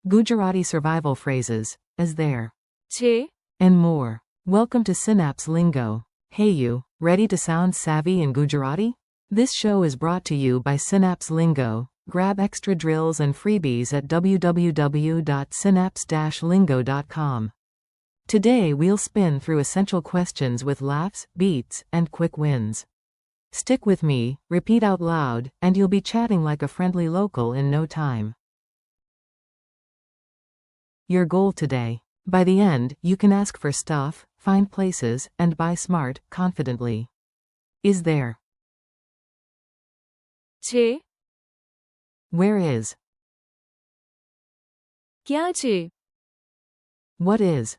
Gujarati survival phrases, as there, છે, and more. Welcome to Synapse Lingo. Hey you, ready to sound savvy in Gujarati? This show is brought to you by Synapse Lingo. Grab extra drills and freebies at www.synapse-lingo.com. Today we'll spin through essential questions with laughs, beats, and quick wins. Stick with me, repeat out loud, and you'll be chatting like a friendly local in no time. Your goal today. By the end, you can ask for stuff, find places, and buy smart, confidently. Is there? છે, Where is? ક્યાં છે, What is?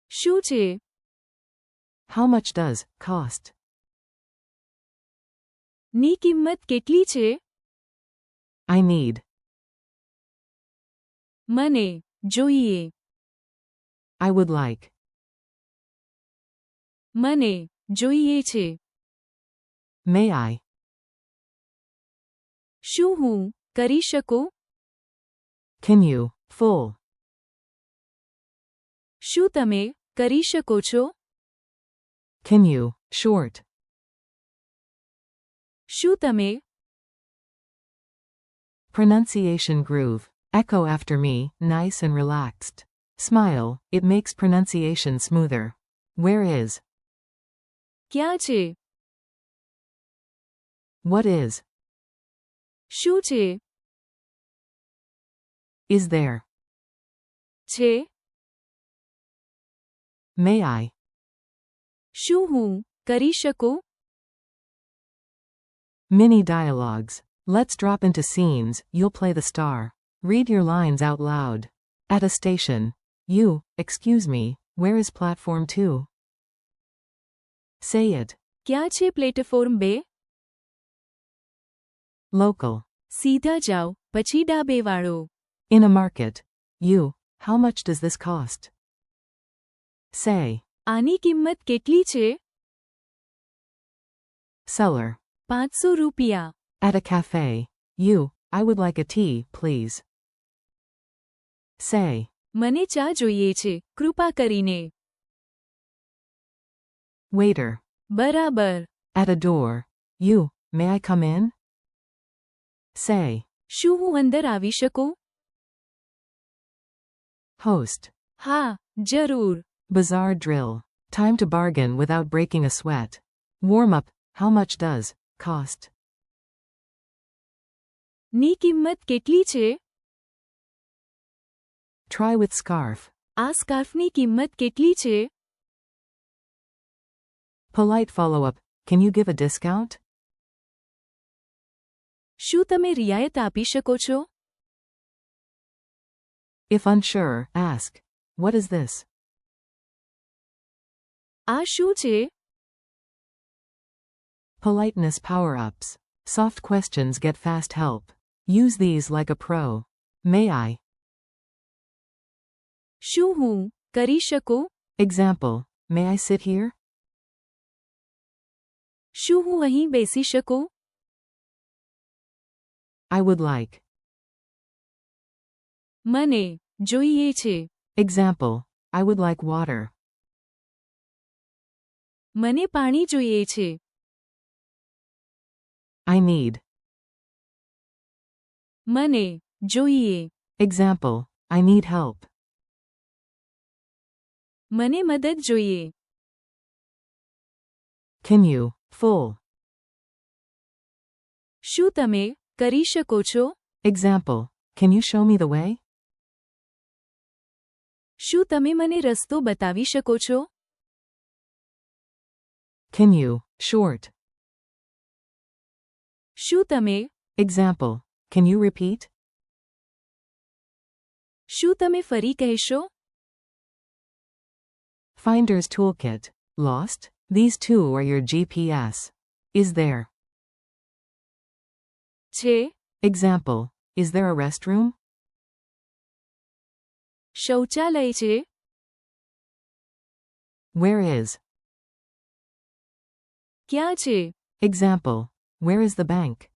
શું છે, How much does cost? ની કિંમત કેટલી છે, I need. મને, જોઈએ, I would like. મને, જોઈએ છે, May I? શું હું, કરી શકું, Can you? Full. શું તમે, કરી શકો છો, Can you? Short. શું તમે, Pronunciation groove. Echo after me, nice and relaxed. Smile, it makes pronunciation smoother. Where is? ક્યાં છે, What is? શું છે, Is there? છે, May I? શું હું, કરી શકું, Mini dialogues. Let's drop into scenes, you'll play the star. Read your lines out loud. At a station. You, excuse me, where is platform 2? Say it. ક્યાં છે platform 2? Local. સીધા જાઓ, પછી ડાબે વાળો. In a market. You, how much does this cost? Say. આની કિંમત કેટલી છે? Seller. 500 રૂપિયા. At a cafe. You, I would like a tea, please. Say. મને ચા જોઈએ છે, કૃપા કરીને. Waiter. બરાબર. At a door. You, may I come in? Say. શું હું અંદર આવી શકું? Host. હા, જरूर. Bazaar drill. Time to bargain without breaking a sweat. Warm up, how much does cost? ની કિંમત કેટલી છે? Try with scarf. આ સ્કાર્ફની કિંમત કેટલી છે? Polite follow-up, can you give a discount? શું તમે રિયાયત આપી શકો છો? If unsure, ask, what is this? આ શું છે? Politeness power-ups. Soft questions get fast help. Use these like a pro. May I? શું હું, કરી શકું? Example, may I sit here? શું હું અહીં બેસી શકું? I would like. મને, જોઈએ છે. Example, I would like water. મને પાણી જોઈએ છે. I need. મને, જોઈએ. Example, I need help. મને મદદ જોઈએ. Can you? Full. શું તમે, કરી શકો છો? Example, can you show me the way? શું તમે મને રસ્તો બતાવી શકો છો? Can you? Short. શું તમે, Example, can you repeat? શું તમે ફરી કહેશો? Finder's toolkit. Lost? These two are your GPS. Is there? છે, Example, is there a restroom? શૌચાલય છે. Where is? ક્યાં છે? Example, where is the bank?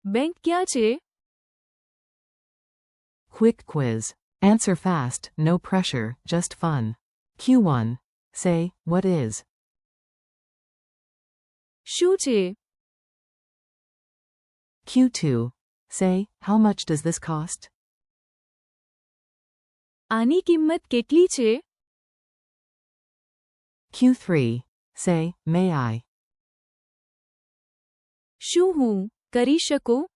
Bank ક્યાં છે? Quick quiz. Answer fast, no pressure, just fun. Q1. Say, what is? શું છે? Q2. Say, how much does this cost? આની કિંમત કેટલી છે? Q3. Say, may I? શું હું કરી શકું?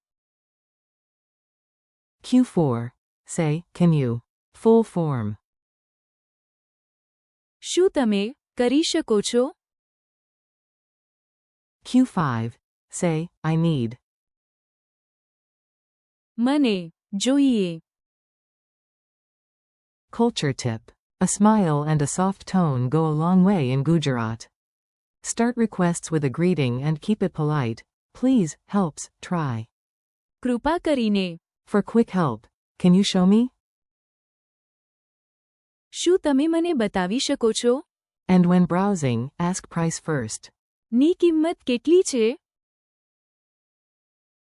Q4. Say, can you? Full form. શું તમે કરી શકો છો? Q5. Say, I need. મને જોઈએ. Culture tip. A smile and a soft tone go a long way in Gujarat. Start requests with a greeting and keep it polite. Please, helps, try. કૃપા કરીને. For quick help, can you show me? શું તમે મને બતાવી શકો છો? And when browsing, ask price first. ની કિંમત કેટલી છે?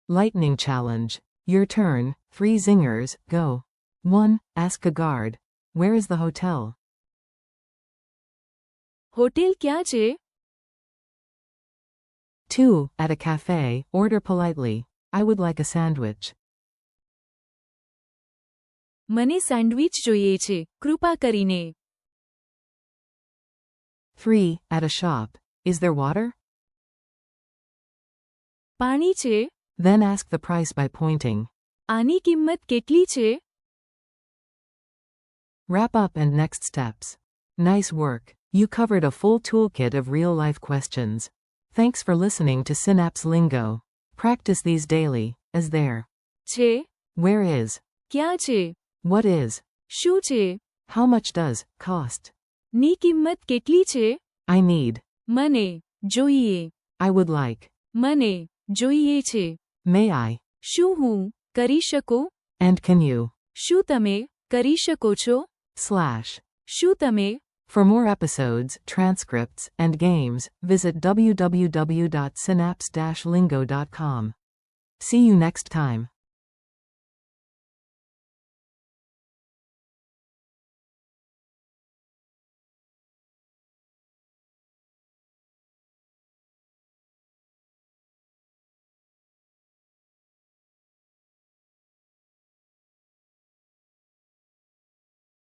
Lightning challenge. Your turn, 3 zingers, go. 1. Ask a guard. Where is the hotel? Hotel ક્યાં છે? 2. At a cafe, order politely. I would like a sandwich. મને સેન્ડવિચ જોઈએ છે. કૃપા કરીને. 3. At a shop. Is there water? પાણી છે? Then ask the price by pointing. આની કિંમત કેટલી છે? Wrap up and next steps. Nice work. You covered a full toolkit of real-life questions. Thanks for listening to Synapse Lingo. Practice these daily. Is there? છે? Where is? ક્યાં છે? What is? શું છે? How much does cost? ની કિંમત કેટલી છે? I need. મને જોઈએ. I would like. મને જોઈએ છે. May I? શું હું કરી શકું? And can you? શું તમે કરી શકો છો? / શું તમે? For more episodes, transcripts, and games, visit www.synapse-lingo.com. See you next time.